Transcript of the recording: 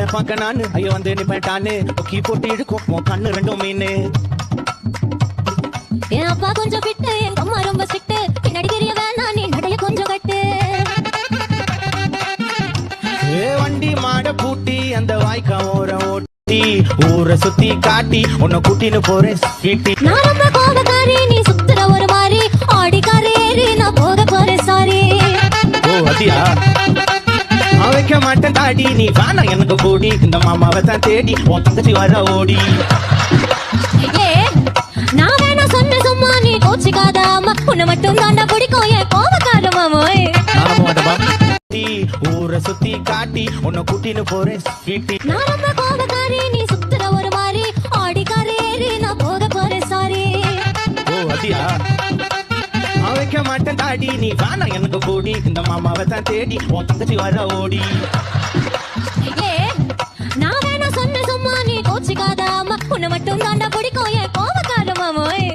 உன்னை பார்க்க நானு ஐயோ வந்து நிப்பட்டானு கீ போட்டு இழுக்கும் உன் கண்ணு ரெண்டும் மீனு. என் அப்பா கொஞ்சம் பிட்டு என் அம்மா ரொம்ப ஸ்ட்ரிக்ட் பின்னாடி தெரிய வேணாம் நீ நடைய கொஞ்சம் கட்டு. வண்டி மாட பூட்டி அந்த வாய்க்கா ஓரம் ஓட்டி ஊரை சுத்தி காட்டி உன்னை கூட்டின்னு போறேன் வீட்டி. நான் ரொம்ப கோபக்காரி நீ சுத்துற ஒரு மாதிரி ஆடிக்காரி நான் போக போறேன் சாரி. ஓ அதியா வைக்க மாட்டேன் தாடி நீ வானா எனக்கு கூடி இந்த மாமாவை தான் தேடி உன் தங்கச்சி வர ஓடி. நான் வேணா சொன்ன சும்மா நீ கோச்சிக்காத அம்மா உன்னை மட்டும் தாண்டா பிடிக்கும் என் கோபக்கார மாமோய். ஊரை சுத்தி காட்டி உன்னை கூட்டின்னு போறேன் வீட்டி. நான் ரொம்ப கோபக்காரி நீ சுத்துற ஒரு மாதிரி ஆடிக்காரி நான் போக போறேன் சாரி. ஓ அதியா வைக்க மாட்டேன் தாடி நீ வானா எனக்கு கூடி இந்த மாமாவை தான் தேடி உன் தங்கச்சி வர ஓடி. நான் வேணா சொன்ன சும்மா நீ கோச்சிக்காத அம்மா உன்னை மட்டும் தாண்டா பிடிக்கும் என் கோபக்கார மாமோய்.